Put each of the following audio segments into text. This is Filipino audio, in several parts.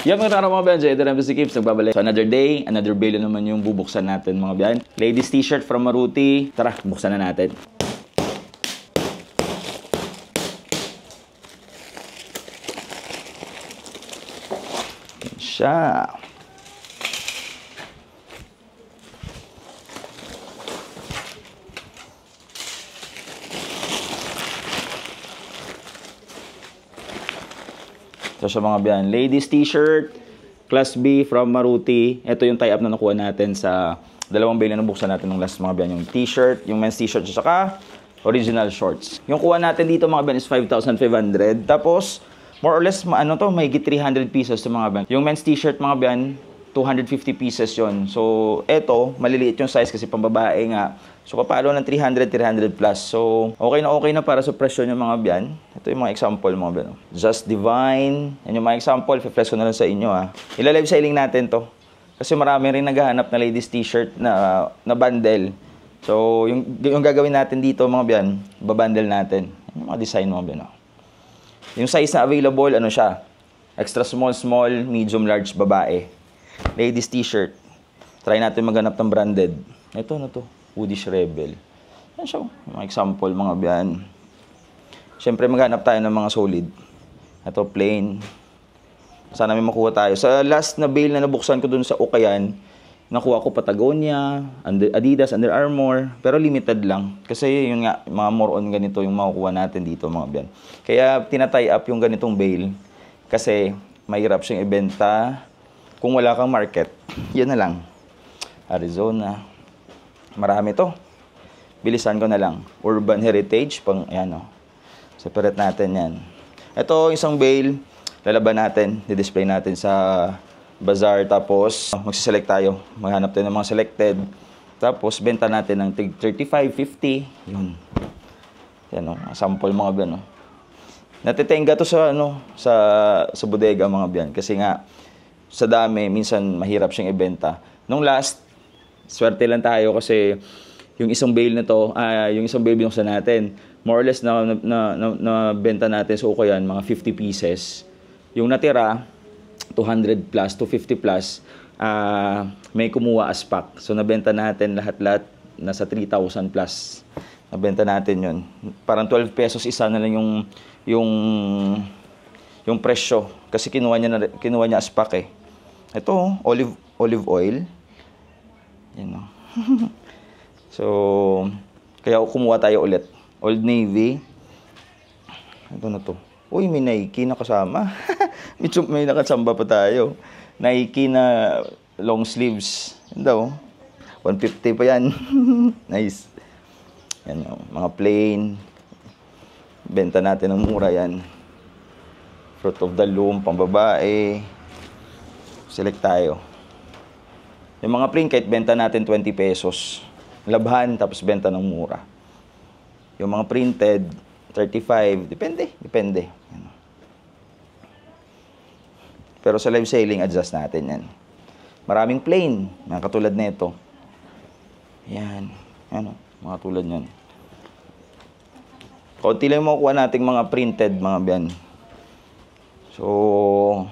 Yan mga tara mga biyan, ito na si Kips, nagbabalik. So another day, another bail naman yung bubuksan natin mga biyan. Ladies t-shirt from Maruti. Tara, buksan na natin. Yan siya. So sa mga biyan, ladies t-shirt, Class B from Maruti. Ito yung tie-up na nakuha natin sa dalawang bail na nabuksan natin ng last mga biyan. Yung t-shirt, yung men's t-shirt, at saka original shorts. Yung kuha natin dito mga biyan is 5,500. Tapos, more or less, ano to, may 300 pesos sa mga biyan. Yung men's t-shirt mga biyan, 250 pieces yon. So, eto, maliliit yung size kasi pambabae nga. So, papalo ng 300, 300 plus. So, okay na para sa presyo ng mga biyan. Ito yung mga example mga biyan. Just Divine. Yan yung mga example. Fiflex ko na lang sa inyo ha. Ilalive selling natin to. Kasi marami rin naghahanap na ladies t-shirt na bundle. So, yung gagawin natin dito mga biyan, babundle natin. Yan yung mga design mga biyan. Yung size na available, ano siya? Extra small, medium, large, babae. Ladies t-shirt. Try natin maghanap ng branded. Ito na to. Woodish Rebel. Yan siya. Mga example mga biyan. Siyempre maghanap tayo ng mga solid. Ito plain. Sana may makuha tayo. Sa last na bail na nabuksan ko dun sa Ukayan, nakuha ko Patagonia, Adidas, Under Armour. Pero limited lang. Kasi yun nga, mga more on ganito yung makukuha natin dito mga biyan. Kaya tinatay up yung ganitong bail. Kasi mahirap siyang ibenta kung wala kang market. Yan na lang. Arizona. Marami to. Bilisan ko na lang. Urban Heritage. Ayan o. Separate natin yan. Ito, isang bail. Lalaban natin. Di-display natin sa bazaar. Tapos, magsiselect tayo. Maghanap tayo ng mga selected. Tapos, benta natin ng 35, 50. Yun. Yan o. Sample mga biyan o. Natitenga to sa, sa bodega mga biyan. Kasi nga, sa dami, minsan mahirap siyang ibenta. Nung last, swerte lang tayo kasi yung isang bail na to, yung isang bail binuksan natin, more or less na benta natin sa Ukayan, mga 50 pieces. Yung natira, 200 plus, 250 plus, may kumuha as pack. So, nabenta natin lahat-lahat, nasa 3,000 plus. Nabenta natin yun. Parang 12 pesos isa na lang yung presyo. Kasi kinuha niya as pack eh. Ito, olive oil. Yan o. So, kaya kumuha tayo ulit. Old Navy. Ito na to. Uy, may Nike na kasama. May nakasamba pa tayo. Nike na long sleeves. Yan daw. 150 pa yan. Nice. Yan o. Mga plain. Benta natin ng mura yan. Fruit of the Loom, pambabae. Select tayo. Yung mga plain, kahit benta natin 20 pesos. Labhan, tapos benta ng mura. Yung mga printed, 35. Depende. Pero sa live selling, adjust natin yan. Maraming plain, mga katulad nito. Yan. Ano, mga tulad yan. Kaunti lang yung makukuha nating mga printed, mga biyan. So,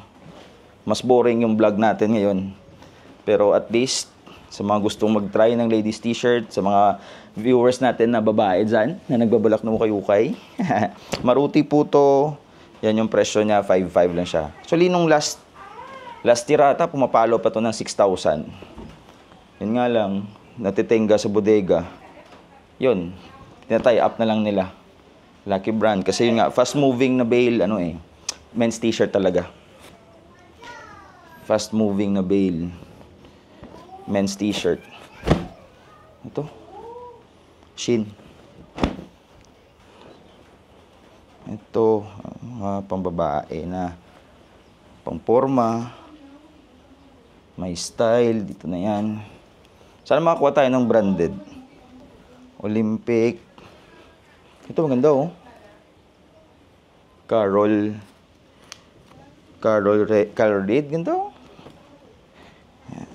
mas boring yung vlog natin ngayon. Pero at least, sa mga gustong mag-try ng ladies t-shirt, sa mga viewers natin na babae dyan, na nagbabalak na ukay-ukay. Maruti po to. Yan yung presyo niya, 5,500 lang siya. Actually, nung last tirata, pumapalo pa to ng 6,000. Yun nga lang, natitenga sa bodega. Yun, tinatay up na lang nila. Lucky Brand. Kasi yun nga, fast-moving na bail, men's t-shirt talaga. Fast-moving na bail. Men's t-shirt. Ito. Shein. Ito, mga pambabae na pamporma. May style. Dito na yan. Sana makakuha tayo ng branded. Olympic. Ito maganda oh. Carol Reed. Ganda oh.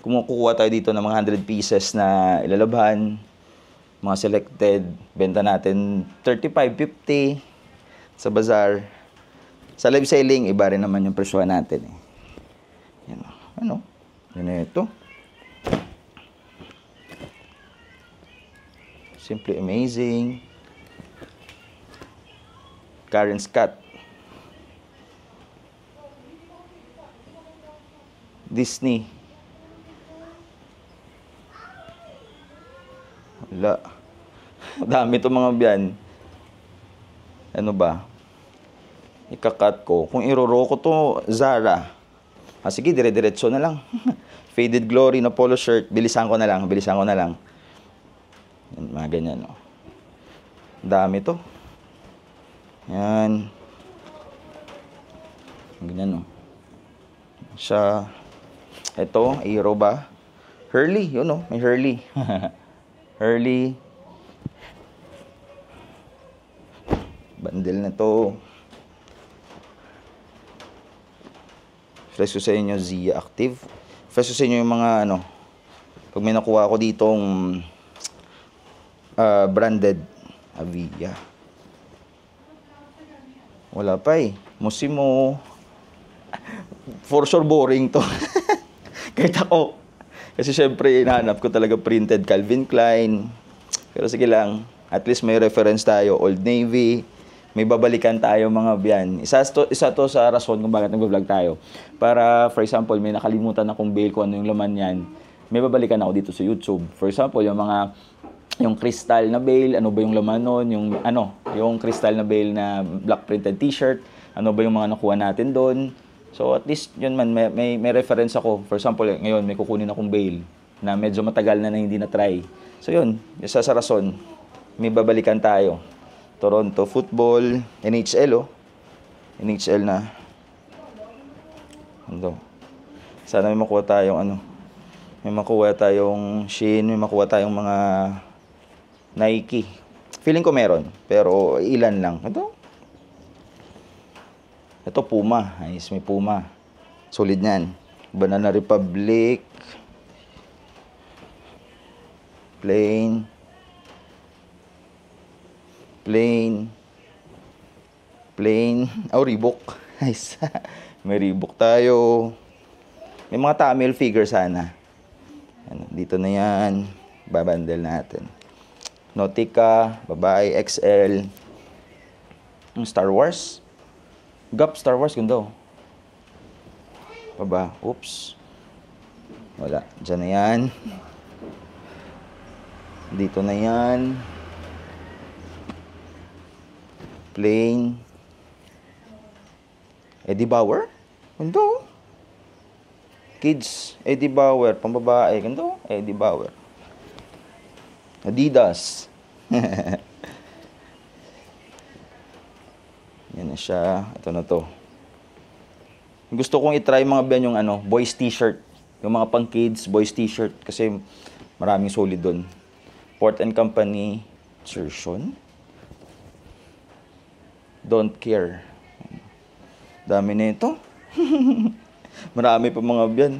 Kumukuha tayo dito ng mga 100 pieces na ilalabhan. Mga selected. Benta natin 35, 50 sa bazaar. Sa live selling, iba rin naman yung presyo natin eh. Ano? Yun na ito. Simply amazing. Karen Scott. Disney. Wala. Dami itong mga biyan. Ano ba? Ikakat ko. Kung iroro ko to, Zara. Sige, dire-diretso na lang. Faded Glory na polo shirt. Bilisan ko na lang. Yan, mga ganyan, no. Dami to. Yan. Ganyan, no. Siya. Ito, Aero ba? Hurley, yun, no. May Hurley. Hurley. Bundle na to. Flex ko sa inyo, Zia Active. Flex ko sa inyo yung mga, ano, pag may nakuha ako ditong branded Avia. Wala pa eh. Musimo. For sure boring to. Kahit ako. Kasi syempre, hinahanap ko talaga printed Calvin Klein. Pero sige lang. At least may reference tayo. Old Navy. May babalikan tayo mga biyan. Isa to sa rason kung bakit nag-vlog tayo. Para, for example, may nakalimutan akong bail kung ano yung laman yan. May babalikan ako dito sa YouTube. For example, yung crystal na bail, ano ba yung laman nun? Yung crystal na bail na black printed t-shirt, ano ba yung mga nakuha natin doon? So at least yun man, may reference ako. For example, ngayon may kukunin akong bail na medyo matagal na hindi na-try. So yun, isa sa rason, may babalikan tayo. Toronto Football, NHL NHL na. Ano? Sana may makuha tayong may makuha tayong Shein, may makuha tayong mga Nike. Feeling ko meron, pero ilan lang. Ito Puma. Ayos, may Puma. Solid yan. Banana Republic. Plain. Reebok. Nice. May Reebok tayo. May mga Tamil figure sana. Dito na yan. Babandel natin. Nautica, babae, XL. Star Wars. Gap Star Wars, ganda oh. Baba, oops. Wala, dyan na yan. Dito na yan. Plain. Eddie Bauer. Ganda oh. Kids, Eddie Bauer. Pambabae, ganda oh. Eddie Bauer. Adidas. Yan na siya. Ito na to. Gusto kong itry mga ben yung boys t-shirt. Yung mga pang kids, boys t-shirt. Kasi maraming solid doon. Port and Company. Sersion. Don't care. Dami na ito. Marami pa mga ben.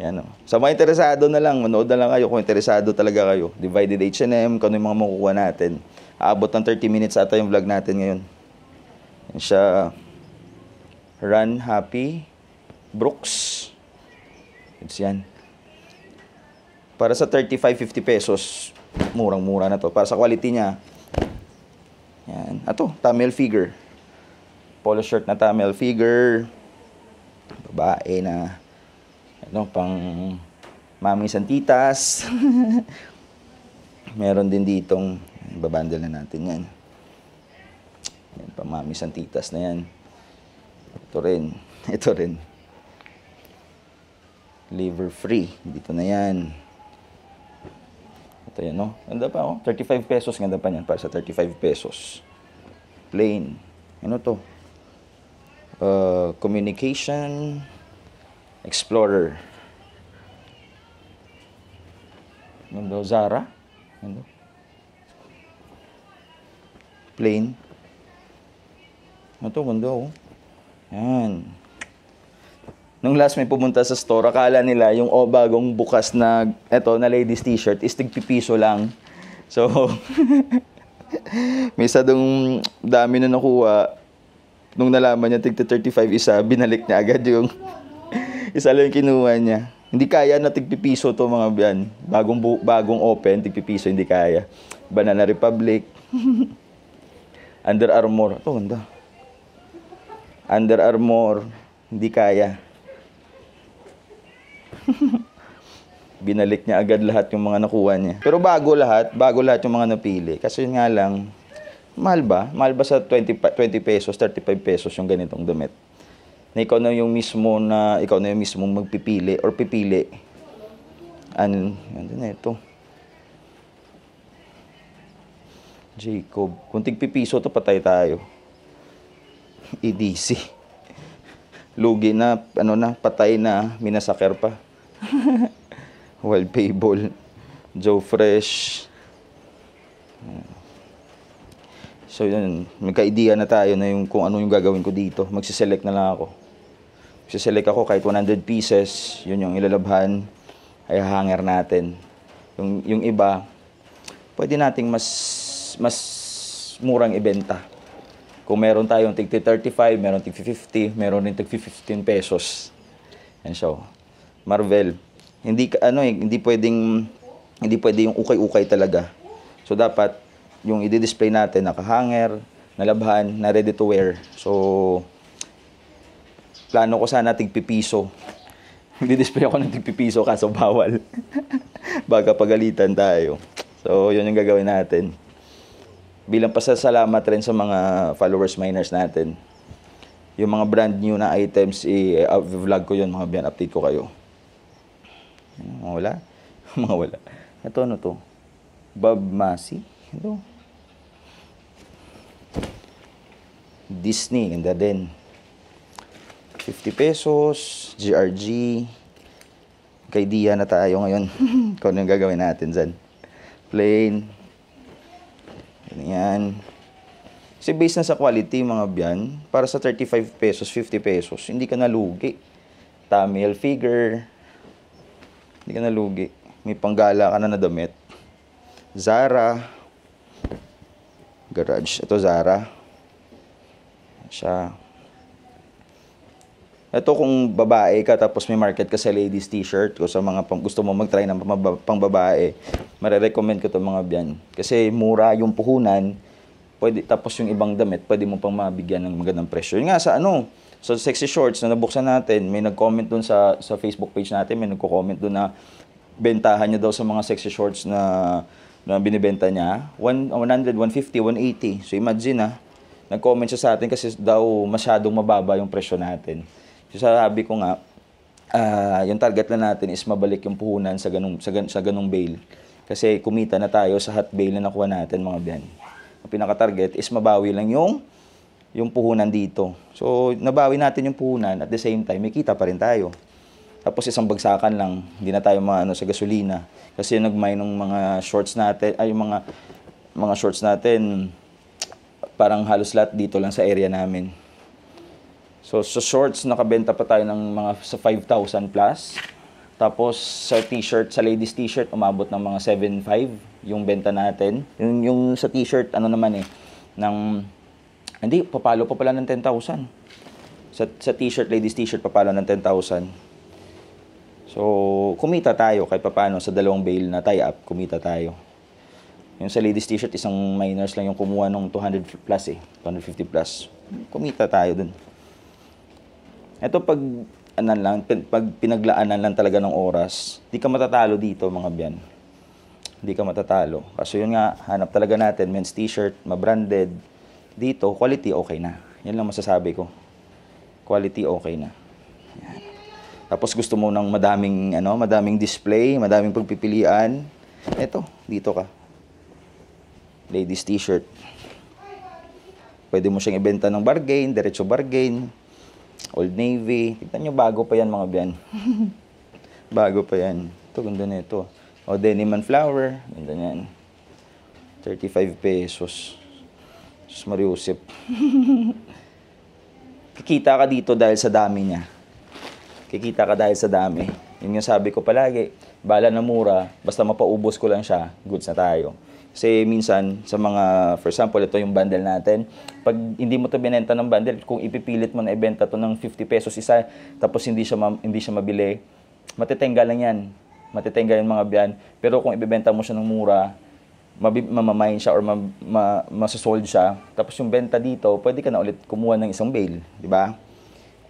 Yan o. Sa mga interesado na lang, manood na lang kayo kung interesado talaga kayo. Divided H&M, kung ano yung mga makukuha natin. Aabot ng 30 minutes ata yung vlog natin ngayon. Yan siya. Run Happy Brooks. It's yan. Para sa 35-50 pesos, murang-mura na to. Para sa quality niya. Yan. Ato, Tamil figure. Polo shirt na Tamil figure. Babae na pang mami santitas. Meron din ditong babandel na natin yan. Yan, pang mami santitas na yan. Ito rin. Liver free. Dito na yan. Ito yan, no? Ganda pa, oh. 35 pesos. Ganda pa yan para sa 35 pesos. Plain. Ano to? Communication Explorer. Ganda, Zara. Ganda. Plain. Ano to? Ganda, oh. Yan. Nung last may pumunta sa store, akala nila yung bagong bukas na ladies t-shirt is tig-piso lang. So, may sadong dami na nakuha. Nung nalaman niya tig-35 isa, binalik niya agad Isa lang yung kinuha niya. Hindi kaya na tigpipiso to mga biyan. Bagong open, tigpipiso hindi kaya. Banana Republic. Under Armour. Ito, ganda. Under Armour. Hindi kaya. Binalik niya agad lahat yung mga nakuha niya. Pero bago lahat yung mga napili. Kasi yun nga lang, mahal ba? Mahal ba sa 20 pesos, 35 pesos yung ganitong damit? Na ikaw na yung mismo magpipili or pipili. Ano na ito? Jacob. Kung tigpipiso to, patay tayo. EDC. Lugi na, patay na, minasaker pa. Wild Fable. Joe Fresh. So yun, magka-idea na tayo na kung ano yung gagawin ko dito. Magsiselect na lang ako. Magsiselect ako kahit 100 pieces, yun yung ilalabhan, ay hanger natin. Yung iba, pwede nating mas murang ibenta. Kung meron tayong tig 35, meron tig 50, meron rin tig 15 pesos. Yan siya. Marvel. Hindi pwede yung ukay-ukay talaga. So dapat yung i-display natin naka-hanger, nalabhan, na ready to wear. So plano ko sana tigpipiso. I-display ako ng tigpipiso kaso bawal. Baka pagalitan tayo. So yun yung gagawin natin. Bilang pasasalamat rin sa mga followers miners natin. Yung mga brand new na items, i-vlog ko yun, mga biyan, update ko kayo. Wala? Mga wala. Ito, ano to? Bob Massey? Ito. Disney, ganda din. 50 pesos, GRG. Kaidiya na tayo ngayon. Kung ano yung gagawin natin dyan. Plain. Yan. Kasi based na sa quality, mga biyan, para sa 35 pesos, 50 pesos, hindi ka nalugi. Tamil figure. Hindi ka nalugi. May panggala ka na damit. Zara. Garage. Ito Zara. Siya. Ito kung babae ka tapos may market ka sa ladies t-shirt o sa mga gusto mo mag-try ng pang babae, marirecommend ko ito mga biyan. Kasi mura yung puhunan, pwede, tapos yung ibang damit, pwede mo pang mabigyan ng magandang presyo. Yun nga sa so sexy shorts na nabuksan natin, may nag-comment dun sa Facebook page natin, may nagko-comment dun na bentahan niya daw sa mga sexy shorts na binibenta niya, 100, 150, 180. So imagine nag-comment siya sa atin kasi daw masyadong mababa yung presyo natin. So sabi ko nga, yung target na natin is mabalik yung puhunan sa ganung bale. Kasi kumita na tayo sa hot bale na nakuha natin mga biyan. Ang pinaka-target is mabawi lang yung puhunan dito. So nabawi natin yung puhunan at the same time, may kita pa rin tayo. Tapos isang bagsakan lang, hindi na tayo sa gasolina. Kasi yung nag-mine ng mga shorts natin, yung mga shorts natin, parang halos lahat dito lang sa area namin. So, sa shorts, nakabenta pa tayo ng mga sa 5,000 plus. Tapos, sa t-shirt, sa ladies t-shirt, umabot ng mga 7,500 yung benta natin. Yung sa t-shirt, papalo pa pala ng 10,000. Sa t-shirt, ladies t-shirt, papalo ng 10,000. So, kumita tayo kahit paano sa dalawang bale na tie-up, kumita tayo. Yung sa ladies t-shirt, isang miners lang yung kumuha ng 200 plus 250 plus. Kumita tayo dun. Ito pag pinaglaanan lang talaga ng oras, di ka matatalo dito mga biyan. Di ka matatalo. Kasi yun nga, hanap talaga natin, men's t-shirt, mabranded. Dito, quality okay na. Yan lang masasabi ko. Quality okay na. Yan. Tapos gusto mo ng madaming display, madaming pagpipilian. Ito, dito ka. Ladies t-shirt. Pwede mo siyang ibenta ng bargain, diretso bargain. Old Navy. Tignan nyo, bago pa yan mga biyan. Bago pa yan. Ito, ganda na ito. O, denim and flower. Ganda yan. 35 pesos. Sus Mariusip. Kikita ka dito dahil sa dami niya. Kikita ka dahil sa dami. Yun yung sabi ko palagi. Bala na mura, basta mapaubos ko lang siya, goods na tayo. Kasi minsan, sa mga, for example, ito yung bundle natin. Pag hindi mo to binenta ng bundle, kung ipipilit mo na ibenta to ng 50 pesos isa, tapos hindi siya mabili, matitengga lang yan. Matitengga yung mga biyan. Pero kung ibebenta mo siya ng mura, mamamain siya or masasold siya. Tapos yung benta dito, pwede ka na ulit kumuha ng isang bale. Di ba?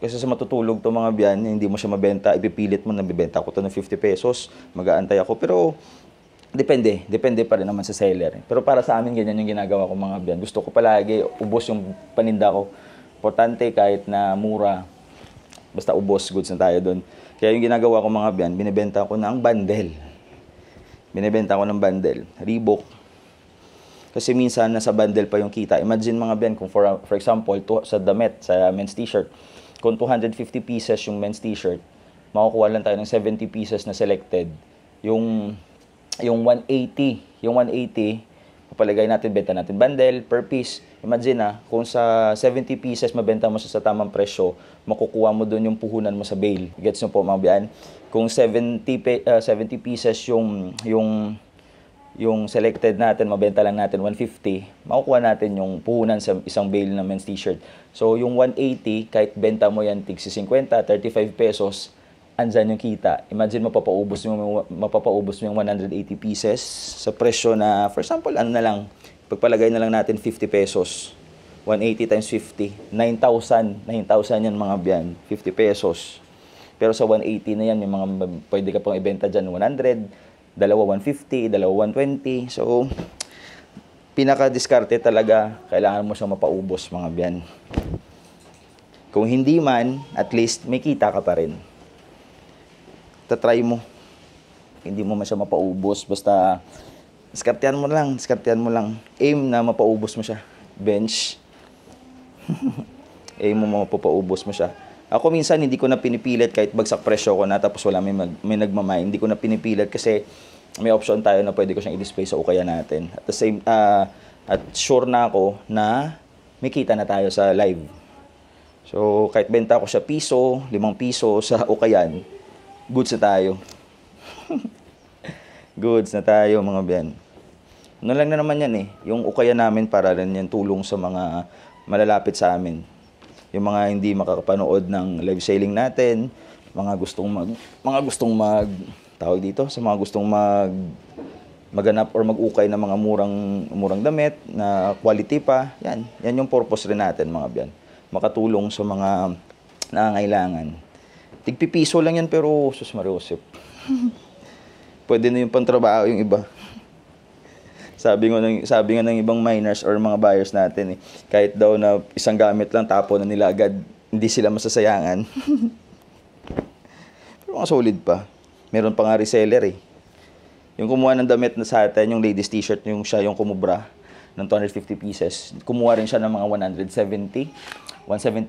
Kasi sa matutulog to mga biyan, hindi mo siya mabenta, ipipilit mo na bibenta ko to ng 50 pesos, mag-aantay ako. Pero depende pa rin naman sa seller. Pero para sa amin, ganyan yung ginagawa ko mga biyan. Gusto ko palagi, ubos yung paninda ko. Importante kahit na mura, basta ubos, goods na tayo doon. Kaya yung ginagawa ko mga biyan, binibenta ko ng bundle. Binibenta ko ng bundle. Reebok. Kasi minsan, nasa bundle pa yung kita. Imagine mga biyan, kung for example, sa damit, sa men's t-shirt, kung 250 pieces yung men's t-shirt, makukuha lang tayo ng 70 pieces na selected. Yung 180, papalagay natin, benta natin bundle per piece. Imagine kung sa 70 pieces mabenta mo sa tamang presyo, makukuha mo doon yung puhunan mo sa bale. Gets nyo po mga biyan? Kung 70 pieces yung selected natin, mabenta lang natin 150, makukuha natin yung puhunan sa isang bale na men's t-shirt. So yung 180, kahit benta mo yan tig 50, 35 pesos, andyan yung kita. Imagine mapapaubos mo yung 180 pieces sa presyo na, for example, ano na lang, pagpalagay na lang natin 50 pesos. 180 times 50, 9,000 yan mga biyan, 50 pesos. Pero sa 180 na yan, may mga pwede ka pang ibenta dyan 100, dalawa 150, dalawa 120. So, pinaka-diskarte talaga, kailangan mo siyang mapaubos mga biyan. Kung hindi man, at least may kita ka pa rin. Tatry mo. Hindi mo man siya mapaubos. Basta, diskartehan mo lang. Aim na mapaubos mo siya. Bench. Aim mo mapapaubos mo siya. Ako minsan, hindi ko na pinipilit kahit bagsak presyo ko na tapos wala may nagmamay. Hindi ko na pinipilit kasi may option tayo na pwede ko siyang i-display sa ukaya natin. At the same, at sure na ako na may kita na tayo sa live. So, kahit benta ko siya piso, 5 piso sa ukayan, goods na tayo. Goods na tayo mga biyan. Ano lang na naman yan yung ukaya namin para rin yan tulong sa mga malalapit sa amin. Yung mga hindi makakapanood ng live selling natin, mga gustong tawag dito, sa mga gustong maganap or mag-ukay ng mga murang damit na quality pa. Yan yung purpose rin natin mga biyan. Makatulong sa mga nangangailangan. Tigpipiso lang yan pero sus Mariosep. Pwede na yung pantrabaho yung iba. Sabi nga ng ibang miners or mga buyers natin kahit daw na isang gamit lang tapo na nila agad, hindi sila masasayangan. Pero mga solid pa. Meron pa nga reseller Yung kumuha ng damit na sa atin, yung ladies t-shirt, siya yung kumubra ng 250 pieces. Kumuha rin siya ng mga 170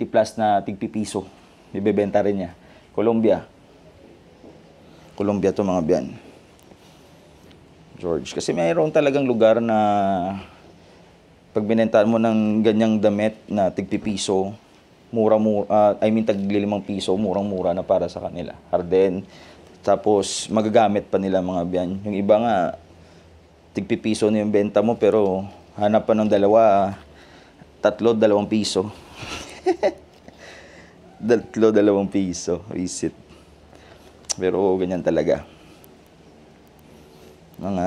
plus na tigpipiso. Bibebenta rin niya. Colombia to mga biyan. George. Kasi mayroon talagang lugar na pag binentahan mo ng ganyang damit na tigpipiso, tag 5 piso, murang-mura na para sa kanila. Harden. Tapos magagamit pa nila mga biyan. Yung iba nga, tigpipiso na yung benta mo pero hanap pa ng 2 piso. 2 piso. Visit. Pero ganyan talaga. Mga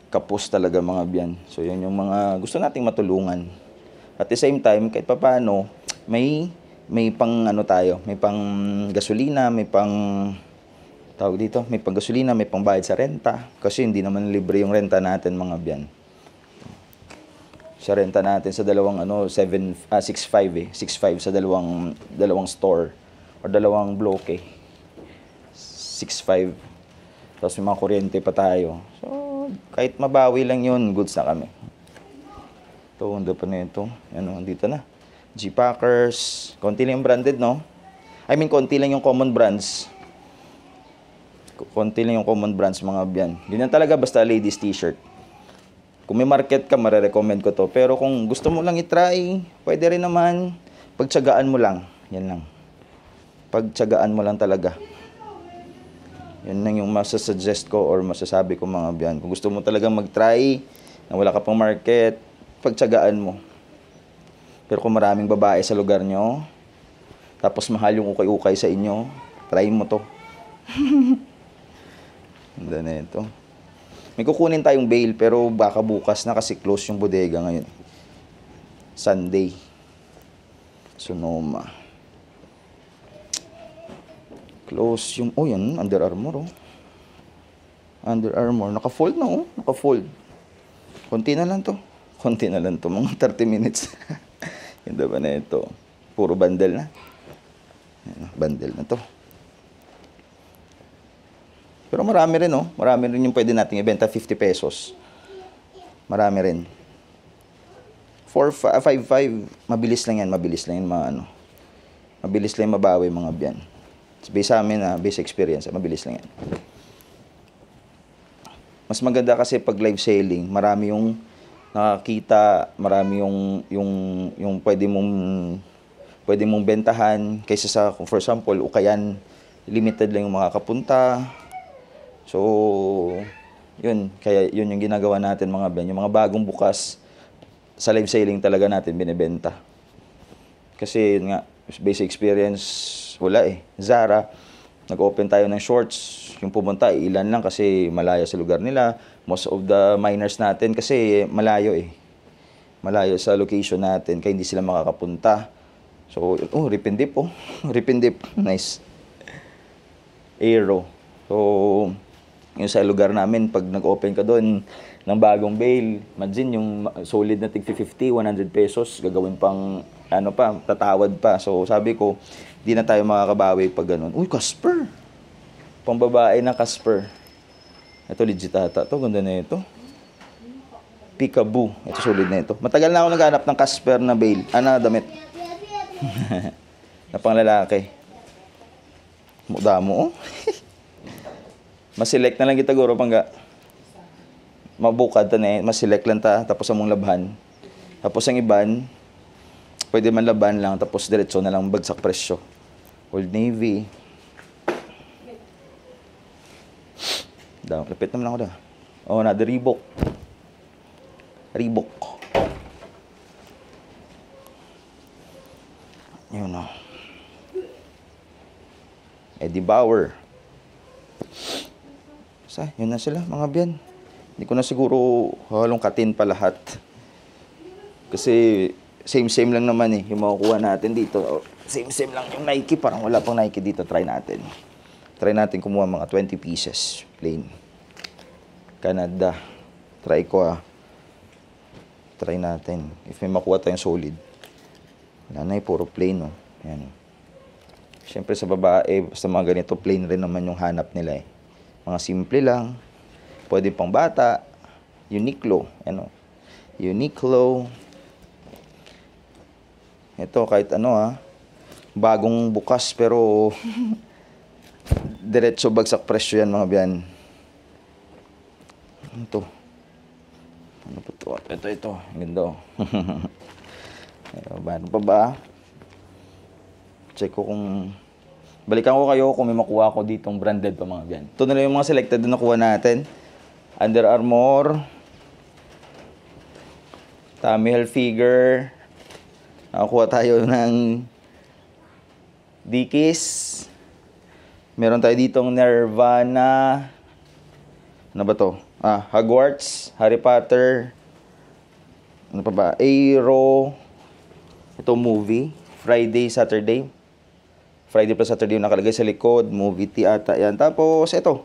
kapos talaga mga biyan. So yun yung mga gusto nating matulungan. At the same time, kahit papaano, may pang tayo, may pang gasolina, may pang gasolina, may pang bayad sa renta. Kasi hindi naman libre yung renta natin mga biyan. Sa renta natin sa 6.5 sa dalawang store or 2 bloke. 6.5. Tapos may mga kuryente pa tayo. So, kahit mabawi lang yun, goods na kami. Ito, hindi pa na ito. Dito na. G-Packers. Konti lang yung branded, no? Konti lang yung common brands. Konti lang yung common brands, mga biyan. Ganyan talaga, basta ladies t-shirt. Kung may market ka, marirecommend ko to. Pero kung gusto mo lang itry, pwede rin naman. Pagtsagaan mo lang. Yan lang. Pagtsagaan mo lang talaga. Yun lang yung masasuggest ko or masasabi ko mga biyan. Kung gusto mo talagang mag-try, na wala ka pang market, pagtsagaan mo. Pero kung maraming babae sa lugar nyo, tapos mahal yung ukay-ukay sa inyo, try mo to. Ganda na ito. May kukunin tayong bail pero baka bukas na kasi close yung bodega ngayon. Sunday. Sonoma. Close yung... Oh, yan. Under Armour, oh. Under Armour. Naka-fold na, oh. Naka-fold. Konti na lang to. Konti na lang to. Mga 30 minutes. Ganda ba na ito? Puro bundle na. Ayan, bundle na to. Pero marami rin, oh. Marami rin yung pwede nating ibenta, 50 pesos. Marami rin. 5.5, mabilis lang yan, mga ano. Mabilis lang mabawi mga biyan. Based sa amin, based experience, mabilis lang yan. Mas maganda kasi pag live selling, marami yung nakakita, marami yung pwede mong bentahan kaysa sa, for example, ukayan, limited lang yung makakapunta. So, yun. Kaya yun yung ginagawa natin mga ben. Yung mga bagong bukas, sa live selling talaga natin binibenta. Kasi yun nga, basic experience, wala eh. Zara, nag-open tayo ng shorts. Yung pumunta, ilan lang kasi malayo sa lugar nila. Most of the miners natin kasi malayo eh. Malayo sa location natin, kaya hindi sila makakapunta. So, oh, Ripindip oh. Ripindip, nice. Aero. So, yung sa lugar namin, pag nag-open ka doon ng bagong bail, imagine yung solid na tig 50, 100 pesos, gagawin pang, ano pa, tatawad pa. So, sabi ko, di na tayo makakabawi pag ganun. Uy, Casper! Pambabae na Casper. Ito, legit ata. Ito, ganda na ito. Peekaboo. Ito, solid na ito. Matagal na ako naghanap ng Casper na bail. Damit. Na pang lalaki. Damo, oh. Mas-select na lang kita guro pangga. Mabukad ta na eh. Mas-select lang ta. Tapos among labhan. Tapos ang iban, pwede man laban lang. Tapos diretso na lang bagsak presyo. Old Navy. Lapit naman ako da. Oh, na, the Reebok. Reebok. Yun o. Eddie Bauer. Yun na sila, mga biyan. Hindi ko na siguro halongkatin pa lahat. Kasi same-same lang naman eh. Yung makukuha natin dito. Same-same lang yung Nike. Parang wala pang Nike dito. Try natin. Try natin kumuha mga 20 pieces. Plain. Canada. Try ko ah. Try natin. If may makuha tayong solid. Wala na eh. Puro plain oh. Yan. Siyempre sa babae, basta mga ganito, plain rin naman yung hanap nila eh. Mga simple lang. Pwede pang bata. Uniqlo. Ano? Uniqlo. Ito kahit ano ah. Bagong bukas pero diretso bagsak presyo yan mga biyan. Ito. Ano po ito? Ito. Ganda. Ano pa ba? Check ko kung... Balikan ko kayo kung may makuha ko ditong branded pa mga biyan. Ito na lang yung mga selected na nakuha natin. Under Armour. Tommy Hilfiger. Nakakuha tayo ng Dickies. Meron tayo ditong Nirvana. Ano ba to? Hogwarts. Harry Potter. Ano pa ba? Aero. Ito movie. Friday, Saturday. Friday plus Saturday yung nakalagay sa likod. Movie ata yan. Tapos, ito.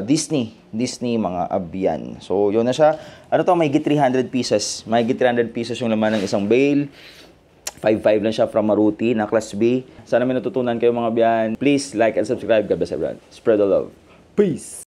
Disney. Disney, mga abyan. So, yun na siya. Ano to? May 300 pieces. May 300 pieces yung laman ng isang bale. 5.5 lang siya from Maruti na Class B. Sana may natutunan kayo mga abyan. Please like and subscribe. God bless everyone. Spread the love. Peace!